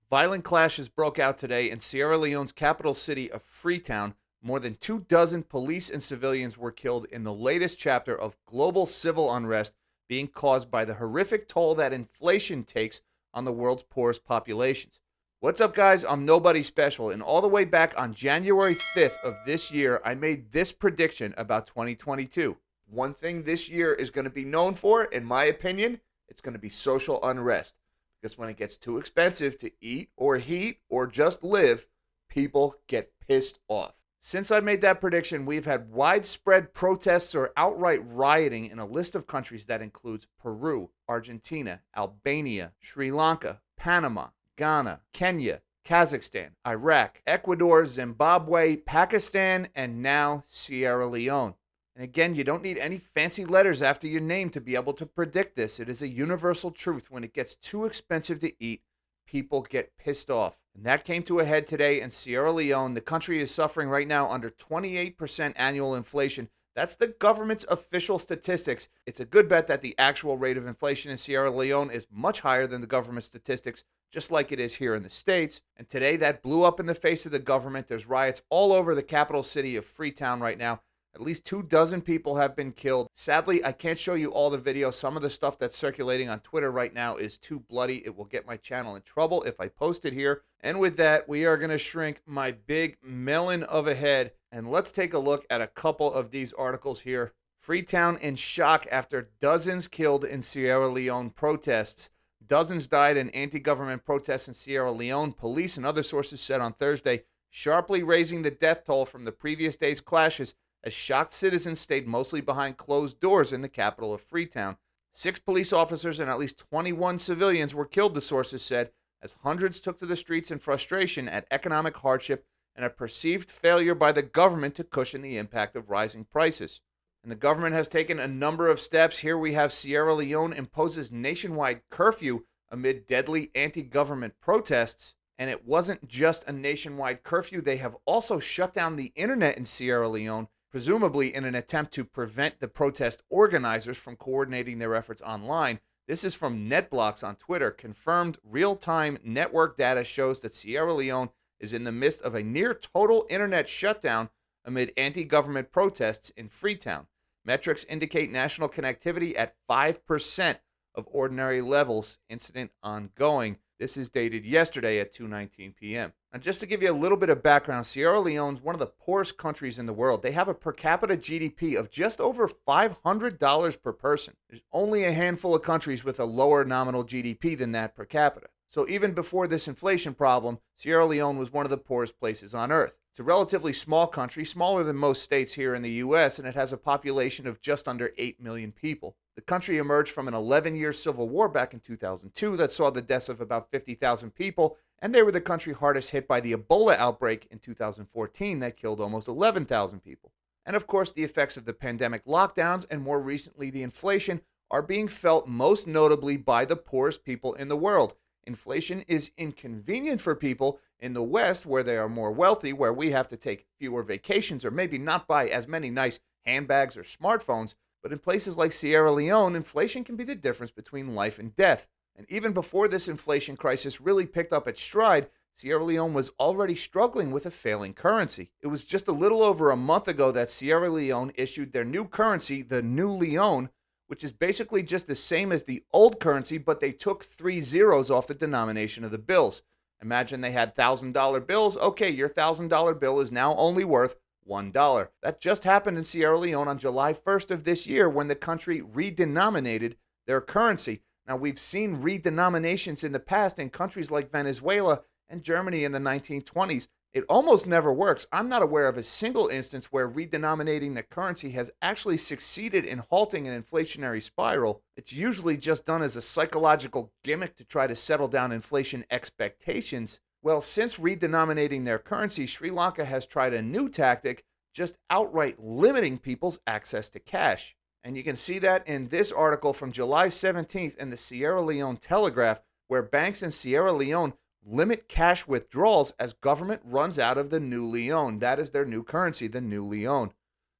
Violent clashes broke out today in Sierra Leone's capital city of Freetown. More than 24 police and civilians were killed in the latest chapter of global civil unrest being caused by the horrific toll that inflation takes on the world's poorest populations. What's up, guys? I'm Nobody Special, and all the way back on January 5th of this year, I made this prediction about 2022. One thing this year is going to be known for, in my opinion, it's going to be social unrest. Because when it gets too expensive to eat or heat or just live, people get pissed off. Since I made that prediction, we've had widespread protests or outright rioting in a list of countries that includes Peru, Argentina, Albania, Sri Lanka, Panama, Ghana, Kenya, Kazakhstan, Iraq, Ecuador, Zimbabwe, Pakistan, and now Sierra Leone. And again, you don't need any fancy letters after your name to be able to predict this. It is a universal truth. When it gets too expensive to eat, people get pissed off. And that came to a head today in Sierra Leone. The country is suffering right now under 28% annual inflation. That's the government's official statistics. It's a good bet that the actual rate of inflation in Sierra Leone is much higher than the government statistics, just like it is here in the States. And today that blew up in the face of the government. There's riots all over the capital city of Freetown right now. At least 24 people have been killed. Sadly, I can't show you all the videos. Some of the stuff that's circulating on Twitter right now is too bloody. It will get my channel in trouble if I post it here. And with that, we are going to shrink my big melon of a head. And let's take a look at a couple of these articles here. Freetown in shock after dozens killed in Sierra Leone protests. Dozens died in anti-government protests in Sierra Leone, police and other sources said on Thursday, sharply raising the death toll from the previous day's clashes as shocked citizens stayed mostly behind closed doors in the capital of Freetown. 6 police officers and at least 21 civilians were killed, the sources said, as hundreds took to the streets in frustration at economic hardship and a perceived failure by the government to cushion the impact of rising prices. And the government has taken a number of steps. Here we have Sierra Leone imposes nationwide curfew amid deadly anti-government protests. And it wasn't just a nationwide curfew. They have also shut down the internet in Sierra Leone, presumably in an attempt to prevent the protest organizers from coordinating their efforts online. This is from NetBlocks on Twitter. Confirmed real-time network data shows that Sierra Leone is in the midst of a near total internet shutdown amid anti-government protests in Freetown. Metrics indicate national connectivity at 5% of ordinary levels, incident ongoing. This is dated yesterday at 2:19 p.m. And just to give you a little bit of background, Sierra Leone is one of the poorest countries in the world. They have a per capita GDP of just over $500 per person. There's only a handful of countries with a lower nominal GDP than that per capita. So even before this inflation problem, Sierra Leone was one of the poorest places on earth. It's a relatively small country, smaller than most states here in the U.S., and it has a population of just under 8 million people. The country emerged from an 11-year civil war back in 2002 that saw the deaths of about 50,000 people, and they were the country hardest hit by the Ebola outbreak in 2014 that killed almost 11,000 people. And of course, the effects of the pandemic lockdowns and more recently the inflation are being felt most notably by the poorest people in the world. Inflation is inconvenient for people in the West where they are more wealthy, where we have to take fewer vacations or maybe not buy as many nice handbags or smartphones. But in places like Sierra Leone, inflation can be the difference between life and death. And even before this inflation crisis really picked up its stride, Sierra Leone was already struggling with a failing currency. It was just a little over a month ago that Sierra Leone issued their new currency, the new Leone, which is basically just the same as the old currency, but they took 3 zeros off the denomination of the bills. Imagine they had $1,000 bills. Okay, your $1,000 bill is now only worth $1. That just happened in Sierra Leone on July 1st of this year when the country redenominated their currency. Now, we've seen redenominations in the past in countries like Venezuela and Germany in the 1920s. It almost never works. I'm not aware of a single instance where redenominating the currency has actually succeeded in halting an inflationary spiral. It's usually just done as a psychological gimmick to try to settle down inflation expectations. Well, since redenominating their currency, Sri Lanka has tried a new tactic, just outright limiting people's access to cash. And you can see that in this article from July 17th in the Sierra Leone Telegraph, where banks in Sierra Leone limit cash withdrawals as government runs out of the new Leone. That is their new currency, the new Leone.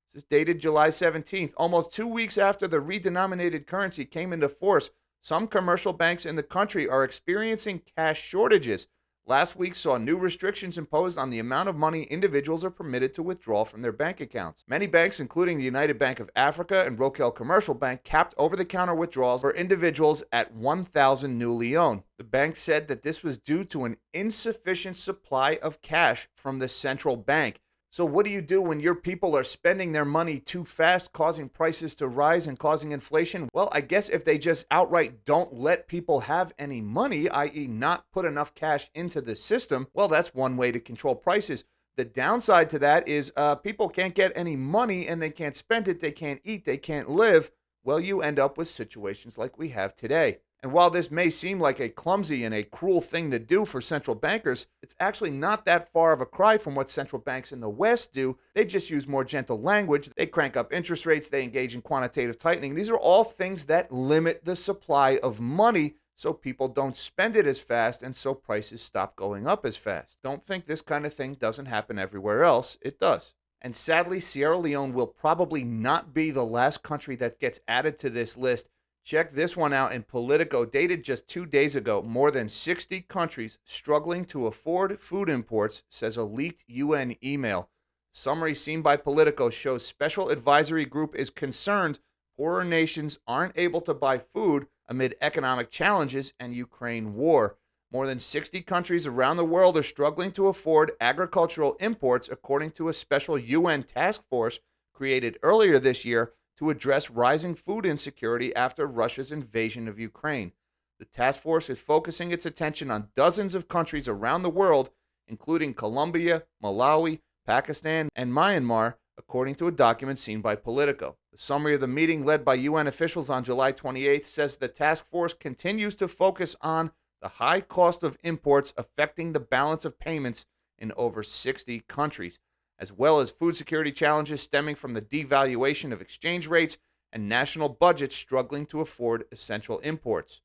This is dated July 17th. Almost 2 weeks after the redenominated currency came into force, some commercial banks in the country are experiencing cash shortages, last week saw new restrictions imposed on the amount of money individuals are permitted to withdraw from their bank accounts. Many banks, including the United Bank of Africa and Rokel Commercial Bank, capped over-the-counter withdrawals for individuals at 1,000 new Leone. The bank said that this was due to an insufficient supply of cash from the central bank. So what do you do when your people are spending their money too fast, causing prices to rise and causing inflation? Well, I guess if they just outright don't let people have any money, i.e. not put enough cash into the system, well, that's one way to control prices. The downside to that is people can't get any money and they can't spend it, they can't eat, they can't live. Well, you end up with situations like we have today. And while this may seem like a clumsy and a cruel thing to do for central bankers, it's actually not that far of a cry from what central banks in the West do. They just use more gentle language. They crank up interest rates. They engage in quantitative tightening. These are all things that limit the supply of money so people don't spend it as fast and so prices stop going up as fast. Don't think this kind of thing doesn't happen everywhere else. It does. And sadly, Sierra Leone will probably not be the last country that gets added to this list. Check this one out in Politico, dated just 2 days ago. More than 60 countries struggling to afford food imports, says a leaked UN email. Summary seen by Politico shows Special Advisory Group is concerned poorer nations aren't able to buy food amid economic challenges and Ukraine war. More than 60 countries around the world are struggling to afford agricultural imports, according to a special UN task force created earlier this year to address rising food insecurity after Russia's invasion of Ukraine. The task force is focusing its attention on dozens of countries around the world, including Colombia, Malawi, Pakistan, and Myanmar, according to a document seen by Politico. The summary of the meeting led by UN officials on July 28th says the task force continues to focus on the high cost of imports affecting the balance of payments in over 60 countries, as well as food security challenges stemming from the devaluation of exchange rates and national budgets struggling to afford essential imports.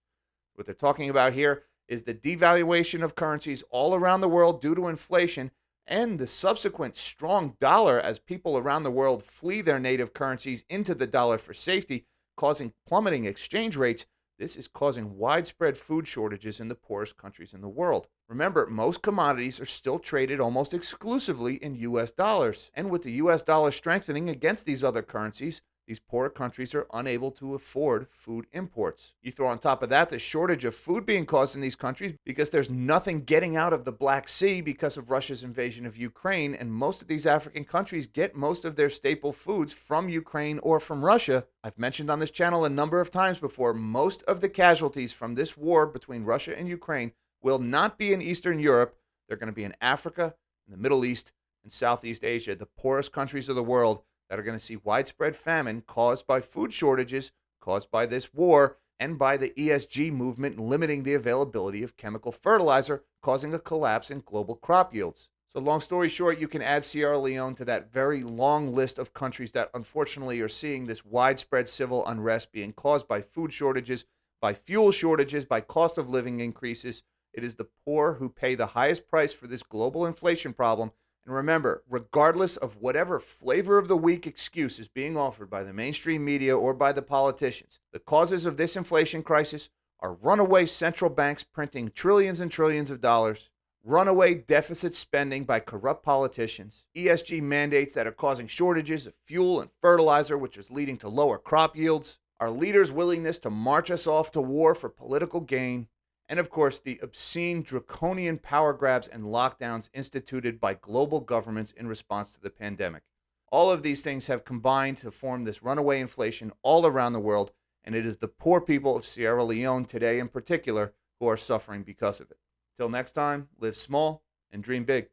What they're talking about here is the devaluation of currencies all around the world due to inflation and the subsequent strong dollar as people around the world flee their native currencies into the dollar for safety, causing plummeting exchange rates. This is causing widespread food shortages in the poorest countries in the world. Remember, most commodities are still traded almost exclusively in U.S. dollars. And with the U.S. dollar strengthening against these other currencies, these poorer countries are unable to afford food imports. You throw on top of that the shortage of food being caused in these countries because there's nothing getting out of the Black Sea because of Russia's invasion of Ukraine, and most of these African countries get most of their staple foods from Ukraine or from Russia. I've mentioned on this channel a number of times before, most of the casualties from this war between Russia and Ukraine will not be in Eastern Europe. They're going to be in Africa, in the Middle East, and Southeast Asia, the poorest countries of the world that are going to see widespread famine caused by food shortages, caused by this war, and by the ESG movement limiting the availability of chemical fertilizer, causing a collapse in global crop yields. So long story short, you can add Sierra Leone to that very long list of countries that unfortunately are seeing this widespread civil unrest being caused by food shortages, by fuel shortages, by cost of living increases. It is the poor who pay the highest price for this global inflation problem. And remember, regardless of whatever flavor of the week excuse is being offered by the mainstream media or by the politicians, the causes of this inflation crisis are runaway central banks printing trillions and trillions of dollars, runaway deficit spending by corrupt politicians, ESG mandates that are causing shortages of fuel and fertilizer, which is leading to lower crop yields, our leaders' willingness to march us off to war for political gain, and of course, the obscene draconian power grabs and lockdowns instituted by global governments in response to the pandemic. All of these things have combined to form this runaway inflation all around the world, and it is the poor people of Sierra Leone today in particular who are suffering because of it. Till next time, live small and dream big.